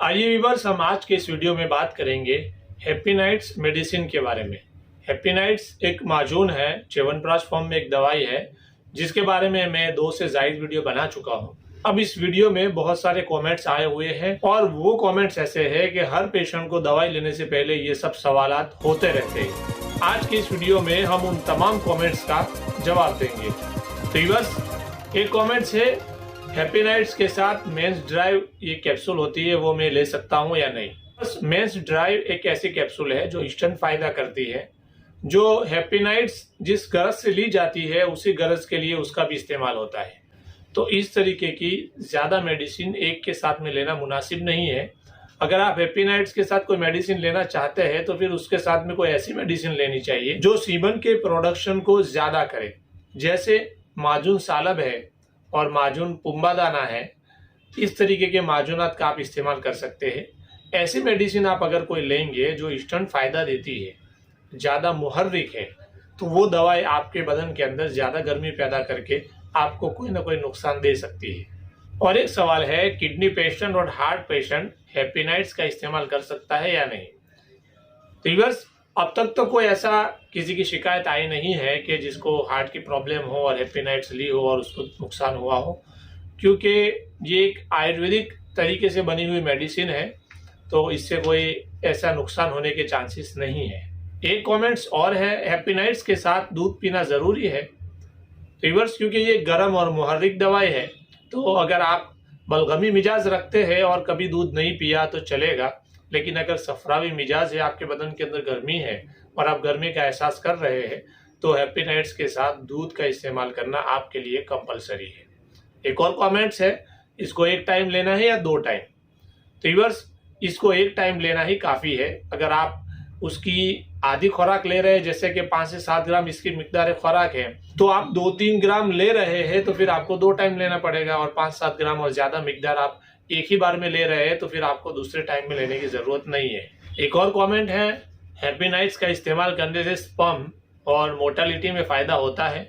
आइए व्यूअर्स, हम आज के इस वीडियो में बात करेंगे हैप्पीनाइट्स मेडिसिन के बारे में। हैप्पीनाइट्स एक माजून है, च्यवनप्राश फॉर्म में एक दवाई है जिसके बारे में मैं 2 से ज़ायद वीडियो बना चुका हूं। अब इस वीडियो में बहुत सारे कमेंट्स आए हुए हैं और वो कमेंट्स ऐसे हैं कि हर पेशेंट को दवाई लेने से पहले ये सब सवालात होते रहते हैं। आज के इस वीडियो में हम उन तमाम कमेंट्स का जवाब देंगे। तो व्यूअर्स, एक कमेंट्स है, हैप्पीनाइट्स के साथ मेंस ड्राइव ये कैप्सूल होती है वो मैं ले सकता हूं या नहीं। बस मेंस ड्राइव एक ऐसी कैप्सूल है जो इंस्टेंट फायदा करती है, जो हैप्पीनाइट्स जिस गरज से ली जाती है उसी गरज के लिए उसका भी इस्तेमाल होता है। तो इस तरीके की ज्यादा मेडिसिन एक के साथ में लेना मुनासिब नहीं है। अगर आप हैप्पीनाइट्स के साथ कोई मेडिसिन लेना चाहते हैं तो फिर उसके साथ में कोई ऐसी मेडिसिन लेनी चाहिए जो सीमन के प्रोडक्शन को ज्यादा करे, जैसे माजून सालब है और माजून पुम्बादाना है। इस तरीके के माजूनात का आप इस्तेमाल कर सकते हैं। ऐसी मेडिसिन आप अगर कोई लेंगे जो इंस्टेंट फायदा देती है, ज़्यादा मुहर्रिक है, तो वो दवाई आपके बदन के अंदर ज़्यादा गर्मी पैदा करके आपको कोई ना कोई नुकसान दे सकती है। और एक सवाल है, किडनी पेशेंट और हार्ट पेशेंट हैप्पीनाइट्स का इस्तेमाल कर सकता है या नहीं। तो व्यूअर्स, अब तक तो कोई ऐसा किसी की शिकायत आई नहीं है कि जिसको हार्ट की प्रॉब्लम हो और हैप्पीनाइट्स ली हो और उसको नुकसान हुआ हो, क्योंकि ये एक आयुर्वेदिक तरीके से बनी हुई मेडिसिन है, तो इससे कोई ऐसा नुकसान होने के चांसेस नहीं है। एक कमेंट्स और है, हैप्पीनाइट्स के साथ दूध पीना ज़रूरी है। व्यूअर्स, क्योंकि ये गर्म और मुहर्रिक दवाई है, तो अगर आप बलगमी मिजाज रखते हैं और कभी दूध नहीं पिया तो चलेगा, लेकिन अगर सफरावी मिजाज है, आपके बदन के अंदर गर्मी है और आप गर्मी का एहसास कर रहे हैं, तो हैप्पीनाइट्स के साथ दूध का इस्तेमाल करना आपके लिए कंपलसरी है। एक और कमेंट्स है, इसको एक टाइम लेना है या 2 टाइम। तो व्यूअर्स, इसको एक टाइम लेना ही काफ़ी है। अगर आप उसकी आधी खुराक ले रहे हैं, जैसे कि 5 से 7 ग्राम इसकी मिकदार खुराक है, तो आप 2-3 ग्राम ले रहे हैं तो फिर आपको 2 टाइम लेना पड़ेगा। और 5-7 ग्राम और ज़्यादा मिकदार आप एक ही बार में ले रहे हैं तो फिर आपको दूसरे टाइम में लेने की ज़रूरत नहीं है। एक और कमेंट है, हैप्पीनाइट्स का इस्तेमाल करने से स्पर्म और मोर्टालिटी में फ़ायदा होता है।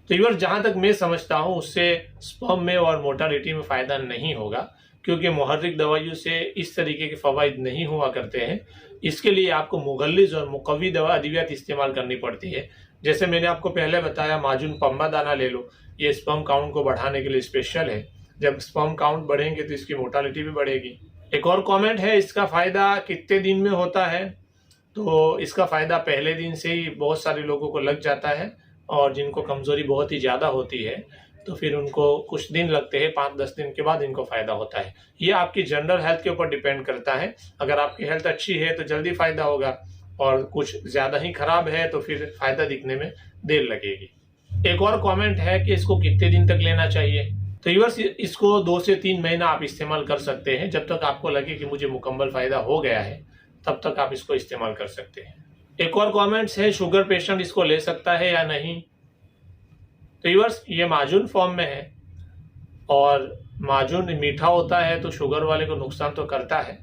तो व्यूअर्स, जहाँ तक मैं समझता हूँ उससे स्पर्म में और मोर्टालिटी में फ़ायदा नहीं होगा, क्योंकि मुहर्रिक दवाइयों से इस तरीके के फ़वाइद नहीं हुआ करते हैं। इसके लिए आपको मुगल्लिज और मुकव्वी दवा अद्वियात इस्तेमाल करनी पड़ती है। जैसे मैंने आपको पहले बताया, माजून पुम्बादाना ले लो, ये स्पर्म काउंट को बढ़ाने के लिए स्पेशल है। जब स्पर्म काउंट बढ़ेंगे तो इसकी मोर्टालिटी भी बढ़ेगी। एक और कमेंट है, इसका फ़ायदा कितने दिन में होता है। तो इसका फ़ायदा पहले दिन से ही बहुत सारे लोगों को लग जाता है, और जिनको कमज़ोरी बहुत ही ज़्यादा होती है तो फिर उनको कुछ दिन लगते हैं, 5-10 दिन के बाद इनको फ़ायदा होता है। ये आपकी जनरल हेल्थ के ऊपर डिपेंड करता है। अगर आपकी हेल्थ अच्छी है तो जल्दी फ़ायदा होगा, और कुछ ज़्यादा ही ख़राब है तो फिर फ़ायदा दिखने में देर लगेगी। एक और कमेंट है कि इसको कितने दिन तक लेना चाहिए। तो व्यूअर्स, इसको 2 से 3 महीना आप इस्तेमाल कर सकते हैं। जब तक आपको लगे कि मुझे मुकम्मल फ़ायदा हो गया है तब तक आप इसको इस्तेमाल कर सकते हैं। एक और कमेंट्स है, शुगर पेशेंट इसको ले सकता है या नहीं। तो व्यूअर्स, ये माजून फॉर्म में है और माजून मीठा होता है तो शुगर वाले को नुकसान तो करता है,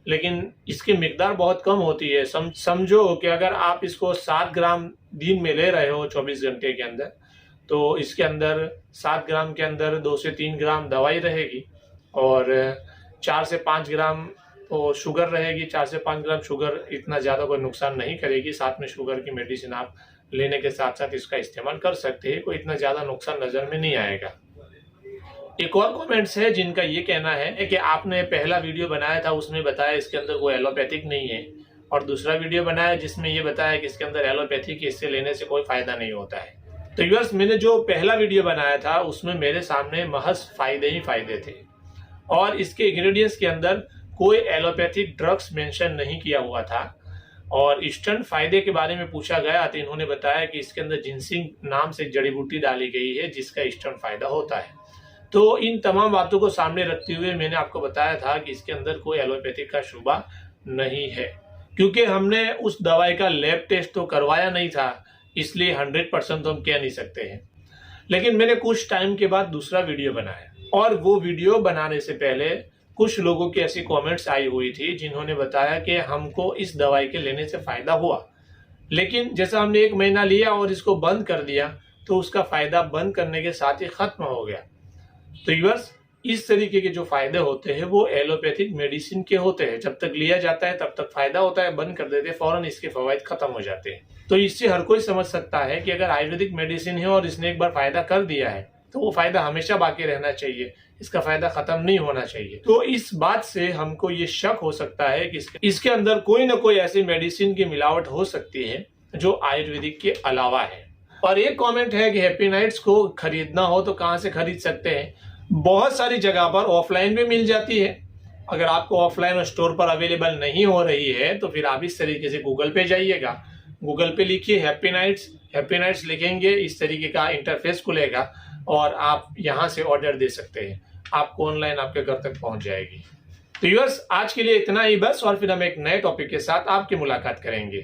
लेकिन इसकी मिकदार बहुत कम होती है। समझो कि अगर आप इसको 7 ग्राम दिन में ले रहे हो 24 घंटे के अंदर, तो इसके अंदर 7 ग्राम के अंदर 2 से 3 ग्राम दवाई रहेगी और 4 से 5 ग्राम तो शुगर रहेगी। 4 से 5 ग्राम शुगर इतना ज़्यादा कोई नुकसान नहीं करेगी। साथ में शुगर की मेडिसिन आप लेने के साथ साथ इसका इस्तेमाल कर सकते हैं, कोई इतना ज़्यादा नुकसान नज़र में नहीं आएगा। एक और कमेंट्स है जिनका ये कहना है कि आपने पहला वीडियो बनाया था उसमें बताया इसके अंदर कोई एलोपैथिक नहीं है, और दूसरा वीडियो बनाया जिसमें ये बताया कि इसके अंदर एलोपैथिक, इससे लेने से कोई फ़ायदा नहीं होता है। तो व्यूअर्स, मैंने जो पहला वीडियो बनाया था उसमें मेरे सामने महज फ़ायदे ही फ़ायदे थे, और इसके इंग्रेडिएंट्स के अंदर कोई एलोपैथिक ड्रग्स मेंशन नहीं किया हुआ था। और इंस्टेंट फायदे के बारे में पूछा गया तो इन्होंने बताया कि इसके अंदर जिनसिंग नाम से एक जड़ी बूटी डाली गई है जिसका इंस्टेंट फायदा होता है। तो इन तमाम बातों को सामने रखते हुए मैंने आपको बताया था कि इसके अंदर कोई एलोपैथिक का शुबा नहीं है, क्योंकि हमने उस दवाई का लैब टेस्ट तो करवाया नहीं था, इसलिए 100% तो हम कह नहीं सकते हैं। लेकिन मैंने कुछ टाइम के बाद दूसरा वीडियो बनाया, और वो वीडियो बनाने से पहले कुछ लोगों की ऐसी कमेंट्स आई हुई थी जिन्होंने बताया कि हमको इस दवाई के लेने से फ़ायदा हुआ, लेकिन जैसा हमने 1 महीना लिया और इसको बंद कर दिया तो उसका फ़ायदा बंद करने के साथ ही ख़त्म हो गया। तो व्यूअर्स, इस तरीके के जो फायदे होते हैं वो एलोपैथिक मेडिसिन के होते हैं। जब तक लिया जाता है तब तक फायदा होता है, बंद कर देते हैं फौरन इसके फवायद खत्म हो जाते हैं। तो इससे हर कोई समझ सकता है कि अगर आयुर्वेदिक मेडिसिन है और इसने एक बार फायदा कर दिया है तो वो फायदा हमेशा बाकी रहना चाहिए, इसका फायदा खत्म नहीं होना चाहिए। तो इस बात से हमको ये शक हो सकता है कि इसके अंदर कोई ना कोई ऐसी मेडिसिन की मिलावट हो सकती है जो आयुर्वेदिक के अलावा है। और एक कमेंट है कि हैप्पी नाइट्स को खरीदना हो तो कहाँ से खरीद सकते हैं? बहुत सारी जगह पर ऑफलाइन भी मिल जाती है। अगर आपको ऑफलाइन स्टोर पर अवेलेबल नहीं हो रही है तो फिर आप इस तरीके से गूगल पे जाइएगा, गूगल पे लिखिए हैप्पी नाइट्स लिखेंगे, इस तरीके का इंटरफेस खुलेगा और आप यहाँ से ऑर्डर दे सकते हैं, आपको ऑनलाइन आपके घर तक पहुंच जाएगी। तो व्यूअर्स, आज के लिए इतना ही बस, और फिर हम एक नए टॉपिक के साथ आपकी मुलाकात करेंगे।